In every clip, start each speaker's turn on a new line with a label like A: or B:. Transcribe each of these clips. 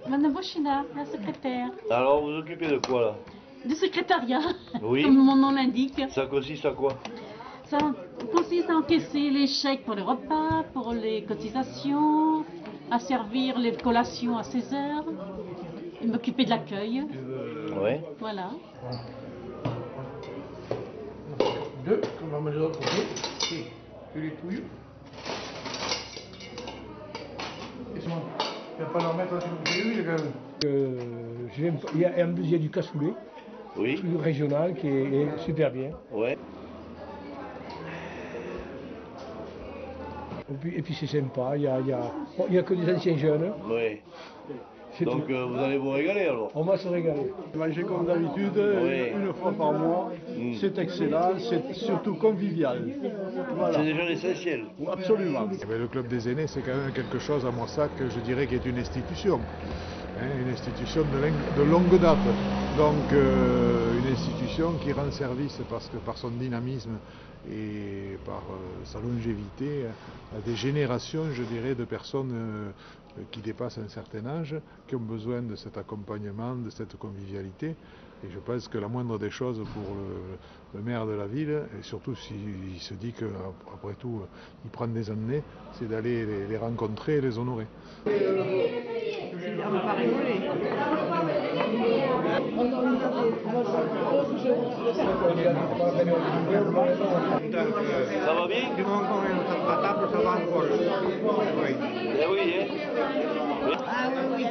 A: Madame Bochina, la secrétaire.
B: Alors, vous vous occupez de quoi, là?
A: Du secrétariat,
B: Oui.
A: comme mon nom l'indique.
B: Ça consiste à quoi?
A: Ça consiste à encaisser les chèques pour les repas, pour les cotisations, à servir les collations à 16 heures, et m'occuper de l'accueil.
B: Ouais.
A: Voilà.
C: Deux, on va mettre de l'autre côté. Tu les touilles. Et c'est bon. Tu vas pas leur mettre sur l'huile quand même. En plus, il y a du cassoulet.
B: Oui.
C: Plus régional qui est super bien.
B: Ouais.
C: Et puis c'est sympa, il y a que des anciens jeunes.
B: Oui. Donc vous allez vous régaler alors?
C: On va se régaler.
D: Manger comme d'habitude, une fois par mois, c'est excellent, c'est surtout convivial. Voilà.
B: C'est déjà l'essentiel.
D: Absolument.
E: Le club des aînés, c'est quand même quelque chose à Moissac, je dirais, qui est une institution. Une institution de longue date. Donc une institution qui rend service parce que par son dynamisme et par sa longévité à des générations, je dirais, de personnes qui dépassent un certain âge, qui ont besoin de cet accompagnement, de cette convivialité. Et je pense que la moindre des choses pour le maire de la ville, et surtout s'il se dit qu'après tout il prend des années, c'est d'aller les rencontrer et les honorer.
F: On va pas rigoler.
B: Ça va bien?
D: Tu m'as encore à table, ça va encore. Oui.
B: Eh oui, hein?
F: Ah oui,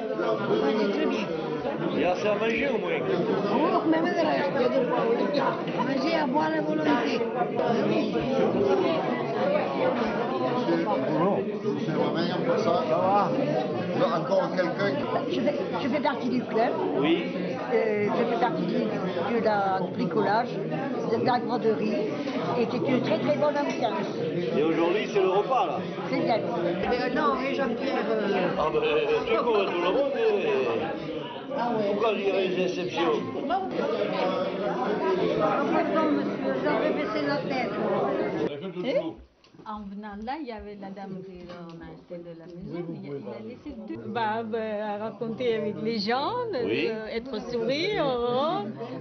F: oui, très bien.
B: Il y a assez à manger au moins.
F: Oh, même de reste, il y a de quoi. Manger à boire la volonté.
G: Bonjour, c'est Romain pour ça. Ça va? Encore quelqu'un?
F: Je fais partie du club.
B: Oui.
F: Je fais partie du bricolage, de la broderie. Et c'est une très très bonne ambiance.
B: Et aujourd'hui, c'est le repas là?
F: C'est bien. Non, mais Jean-Pierre.
B: Ah ben, tu cours tout le monde. Pourquoi il y a des exceptions?
F: Pardon, monsieur, j'aurais baissé la tête.
A: En venant là, il y avait la dame qui m'a acheté de la maison. Il a laissé deux. Raconter avec les gens,
B: Oui.
A: être sourire,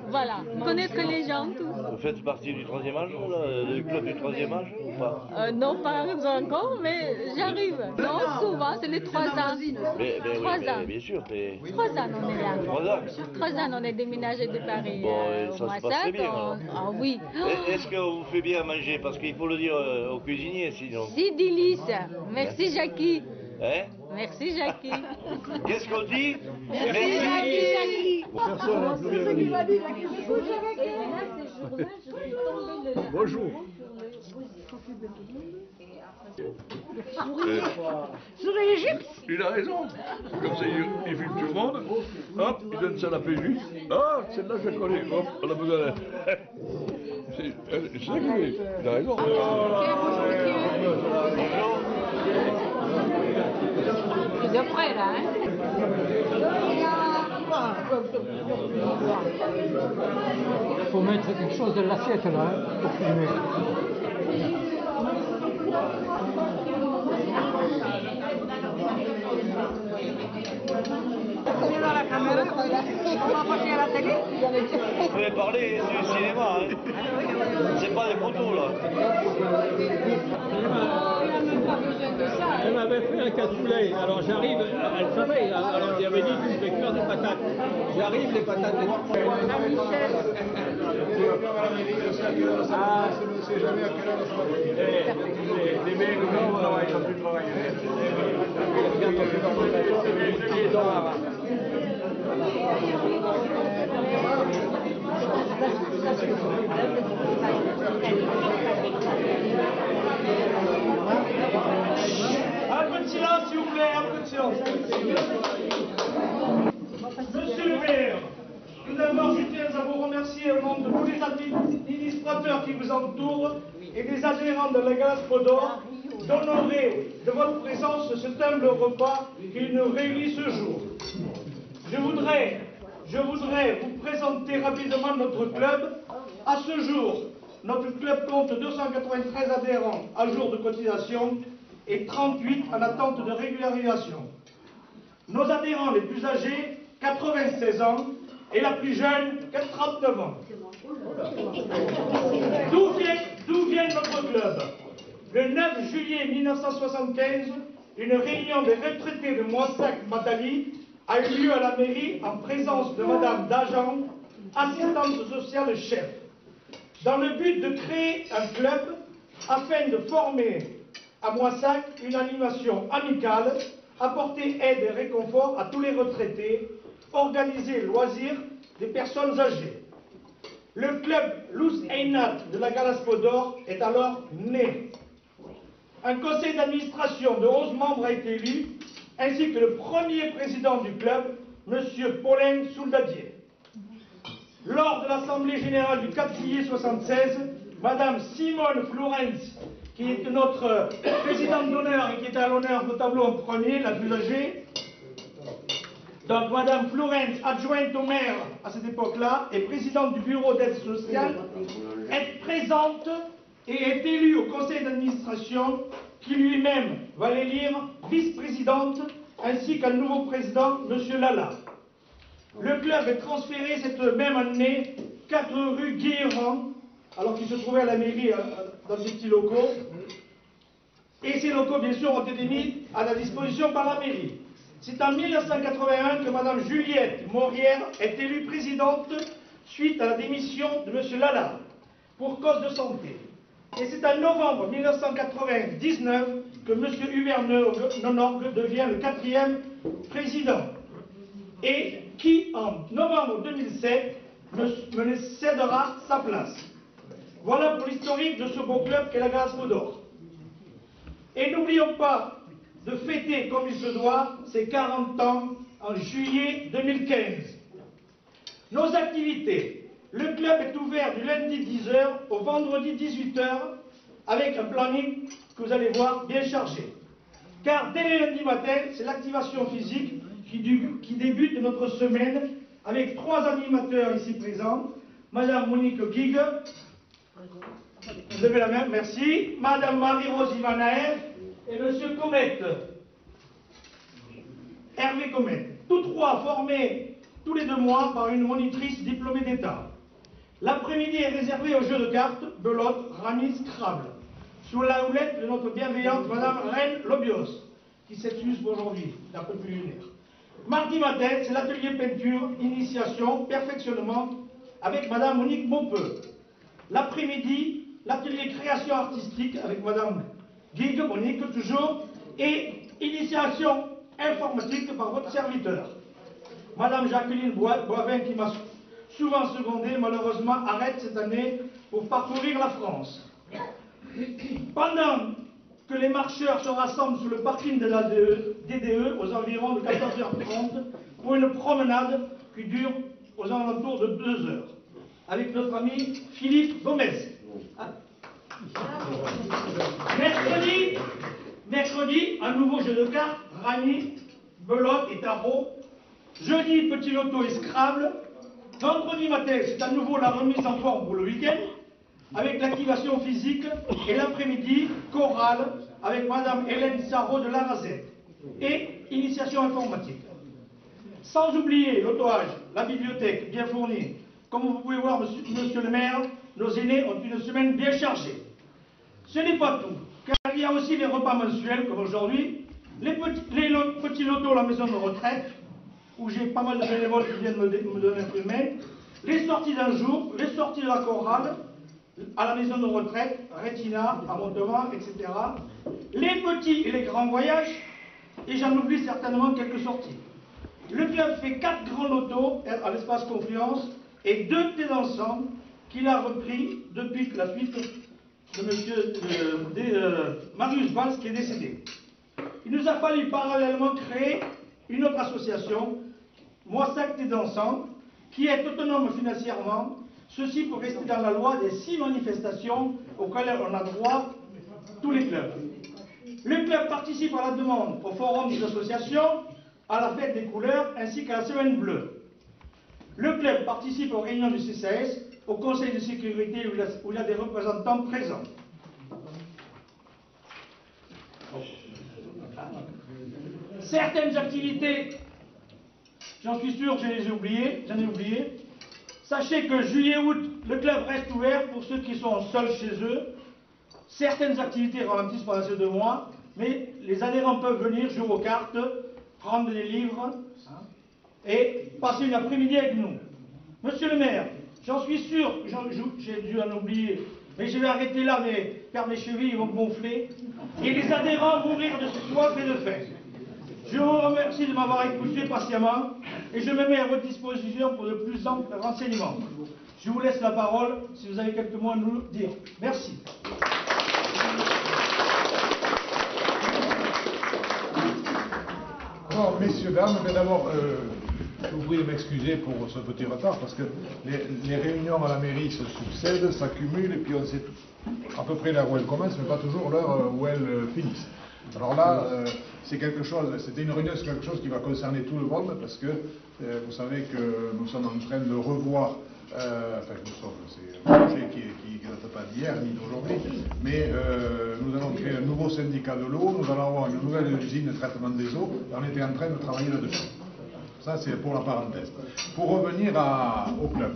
A: voilà, connaître les gens, tout.
B: Vous faites partie du 3e âge, là, du club du 3e âge ou pas?
A: Non, pas encore, mais j'arrive. Non, souvent, c'est les 3 ans.
B: Mais
A: 3
B: oui,
A: ans.
B: bien sûr. Mais...
A: 3 ans, on est là.
B: 3 ans?
A: 3 ans, on est déménagé de Paris.
B: Bon, ça se passe très bien.
A: Ah oui.
B: Est-ce qu'on vous fait bien à manger? Parce qu'il faut le dire aux cuisiniers, sinon.
A: Si délice. Merci, Jackie.
B: Hein?
A: Merci, Jackie.
B: Qu'est-ce qu'on dit?
A: Merci, Jackie.
D: Personne n'a plus rien dit. Bonjour.
H: Il a raison. Comme ça, il filme tout le monde. Hop, il donne ça à la PJ. Ah, celle-là, je la connais. Hop, on a besoin de... C'est ça qu'il est. Il a raison.
A: C'est de près, là, hein?
C: Il faut mettre quelque chose dans l'assiette là, pour filmer.
F: Dans la caméra, on va passer à la télé.
B: Vous pouvez parler du cinéma, hein? C'est pas des photos, là.
I: Elle m'avait fait un cassoulet, alors j'arrive, elle savait, alors il avait dit que je vais cuire des patates. J'arrive, les patates.
D: Ah, on ne sait jamais à quelle heure ça va. Les mecs, non, ils ont pu travailler.
J: Un peu de silence, s'il vous plaît, un peu de silence. Monsieur le maire, tout d'abord, je tiens à vous remercier au nom de tous les administrateurs qui vous entourent et des adhérents de la Gaspodor d'honorer de votre présence cet humble repas qui nous réunit ce jour. Je voudrais vous présenter rapidement notre club. À ce jour, notre club compte 293 adhérents à jour de cotisation et 38 en attente de régularisation. Nos adhérents les plus âgés, 96 ans, et la plus jeune, 39 ans. D'où vient notre club? Le 9 juillet 1975, une réunion des retraités de Moissac-Matali a eu lieu à la mairie en présence de Madame Dajan, assistante sociale chef, dans le but de créer un club afin de former à Moissac une animation amicale, apporter aide et réconfort à tous les retraités, organiser loisirs des personnes âgées. Le club Luz Einat de la Galaspodor est alors né. Un conseil d'administration de 11 membres a été élu, ainsi que le premier président du club, M. Paulin Soldadier. Lors de l'Assemblée générale du 4 juillet 1976, Mme Simone Florenz, qui est notre présidente d'honneur et qui était à l'honneur au tableau en premier, la plus âgée, donc Mme Florenz, adjointe au maire à cette époque-là, et présidente du bureau d'aide sociale, est présente et est élue au conseil d'administration, qui lui-même va l'élire vice-présidente, ainsi qu'un nouveau président, M. Lala. Le club est transféré cette même année 4 rue Guéhéran, alors qu'il se trouvait à la mairie dans des petits locaux. Et ces locaux, bien sûr, ont été mis à la disposition par la mairie. C'est en 1981 que Mme Juliette Maurière est élue présidente suite à la démission de M. Lala pour cause de santé. Et c'est en novembre 1999 que M. Hubert Nonorgue devient le 4e président et qui, en novembre 2007, me cédera sa place. Voilà pour l'historique de ce beau club qu'est la Galaspodor. Et n'oublions pas de fêter comme il se doit ses 40 ans en juillet 2015. Nos activités. Le club est ouvert du lundi 10h au vendredi 18h avec un planning que vous allez voir bien chargé. Car dès le lundi matin, c'est l'activation physique qui débute notre semaine avec 3 animateurs ici présents. Madame Monique Guigue, vous levez la main, merci. Madame Marie-Rose Ivanaev et Monsieur Comet, Hervé Comet. Tous 3 formés tous les 2 mois par une monitrice diplômée d'État. L'après-midi est réservé aux jeux de cartes, belote, ramis, Scrabble, sous la houlette de notre bienveillante Madame Reine Lobios, qui s'excuse pour aujourd'hui, un peu plus lunaire. Mardi matin, c'est l'atelier peinture, initiation, perfectionnement, avec Madame Monique Maupeux. L'après-midi, l'atelier création artistique, avec Madame Guigue, Monique toujours, et initiation informatique par votre serviteur. Madame Jacqueline Boivin, qui m'a souvent secondé, malheureusement arrête cette année pour parcourir la France. Pendant que les marcheurs se rassemblent sur le parking de la DDE aux environs de 14h30 pour une promenade qui dure aux alentours de 2 heures, avec notre ami Philippe Gomez. Mercredi, un nouveau jeu de cartes, Rami, belote et tarot. Jeudi, petit loto et Scrabble. Vendredi matin, c'est à nouveau la remise en forme pour le week-end, avec l'activation physique, et l'après-midi, chorale, avec Madame Hélène Sarraud de Larazette, et initiation informatique. Sans oublier l'autoage, la bibliothèque bien fournie. Comme vous pouvez voir, monsieur le maire, nos aînés ont une semaine bien chargée. Ce n'est pas tout, car il y a aussi les repas mensuels, comme aujourd'hui, les petits lotos à la maison de retraite, où j'ai pas mal de bénévoles qui viennent me donner un coup de main, les sorties d'un jour, les sorties de la chorale, à la maison de retraite, Rétina, à Montauban, etc. Les petits et les grands voyages, et j'en oublie certainement quelques sorties. Le club fait 4 grands lotos à l'espace Confluence et 2 thés d'ensemble qu'il a repris depuis la suite de Marius Valls qui est décédé. Il nous a fallu parallèlement créer une autre association, Moissac Thé d'ensemble, qui est autonome financièrement, ceci pour rester dans la loi des 6 manifestations auxquelles on a droit tous les clubs. Le club participe à la demande au forum des associations, à la fête des couleurs ainsi qu'à la semaine bleue. Le club participe aux réunions du CCAS, au conseil de sécurité où il y a des représentants présents. Certaines activités, j'en suis sûr que j'en ai oublié. Sachez que juillet-août, le club reste ouvert pour ceux qui sont seuls chez eux. Certaines activités ralentissent pendant ces 2 mois, mais les adhérents peuvent venir jouer aux cartes, prendre des livres et passer une après-midi avec nous. Monsieur le maire, j'en suis sûr, j'ai dû en oublier, mais je vais arrêter là, car mes chevilles vont gonfler, et les adhérents vont rire de soif et de faim. Je vous remercie de m'avoir écouté patiemment, et je me mets à votre disposition pour de plus amples renseignements. Je vous laisse la parole si vous avez quelques mots à nous dire. Merci.
E: Bon, messieurs, dames, mais d'abord, je vous prie de m'excuser pour ce petit retard, parce que les réunions à la mairie se succèdent, s'accumulent, et puis on sait à peu près l'heure où elles commencent, mais pas toujours l'heure où elles finissent. Alors là, c'était une réunion, c'est quelque chose qui va concerner tout le monde, parce que vous savez que nous sommes en train de revoir, c'est un projet qui ne date pas d'hier ni d'aujourd'hui, mais nous allons créer un nouveau syndicat de l'eau, nous allons avoir une nouvelle usine de traitement des eaux, et on était en train de travailler là-dessus. Ça, c'est pour la parenthèse. Pour revenir au club,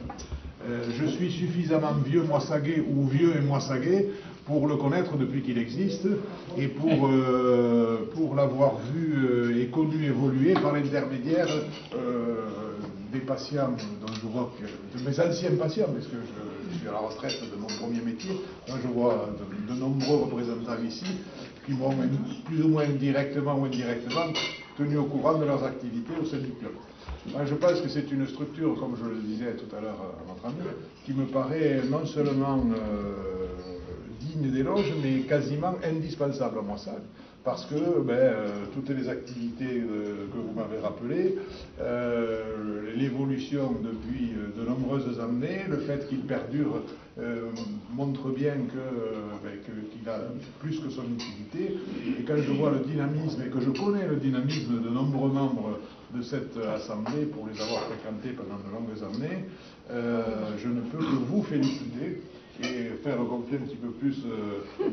E: je suis suffisamment vieux moissaguet ou vieux et moissaguet pour le connaître depuis qu'il existe et pour l'avoir vu et connu évoluer par l'intermédiaire des patients dont je vois de mes anciens patients, parce que je suis à la retraite de mon premier métier. Moi, je vois de nombreux représentants ici qui m'ont plus ou moins directement ou indirectement tenu au courant de leurs activités au sein du club. Moi, je pense que c'est une structure, comme je le disais tout à l'heure à notre ami, qui me paraît non seulement digne d'éloge, mais quasiment indispensable à moi ça, parce que toutes les activités que vous m'avez rappelées, l'évolution depuis de nombreuses années, le fait qu'il perdure montre bien qu'il a plus que son utilité. Et quand je vois le dynamisme, et que je connais le dynamisme de nombreux membres de cette assemblée pour les avoir fréquentés pendant de longues années, je ne peux que vous féliciter et faire gonfler un petit peu plus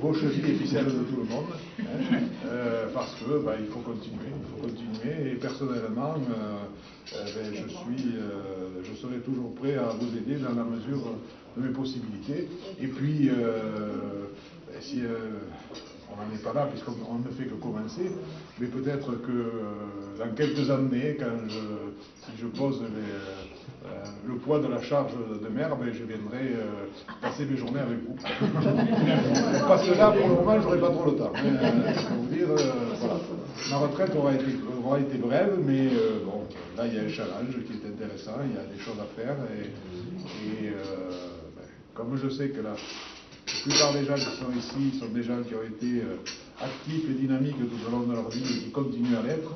E: vos chevilles et celles de tout le monde, parce que il faut continuer, et personnellement je serai toujours prêt à vous aider dans la mesure de mes possibilités. Et puis si on n'en est pas là puisqu'on ne fait que commencer, mais peut-être que dans quelques années, si je pose le poids de la charge de maire, je viendrai passer mes journées avec vous. Parce que là, pour le moment, j'aurai pas trop le temps. Pour vous dire, voilà. Ma retraite aura été brève, mais bon, là, il y a un challenge qui est intéressant, il y a des choses à faire, et comme je sais que la plupart des gens qui sont ici sont des gens qui ont été actifs et dynamiques tout au long de leur vie et qui continuent à l'être,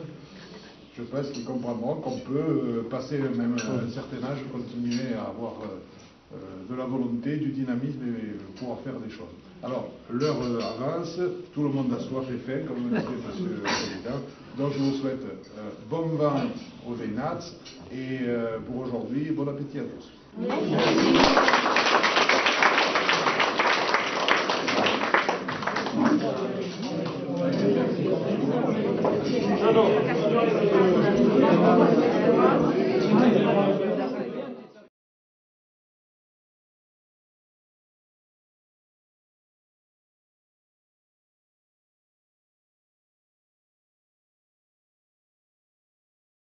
E: je pense qu'ils comprendront qu'on peut passer même un certain âge, continuer à avoir de la volonté, du dynamisme et pouvoir faire des choses. Alors, l'heure avance, tout le monde a soif et faim, comme le disait M. le Président, donc je vous souhaite bon vent aux Vénats et pour aujourd'hui, bon appétit à tous.
J: Alors,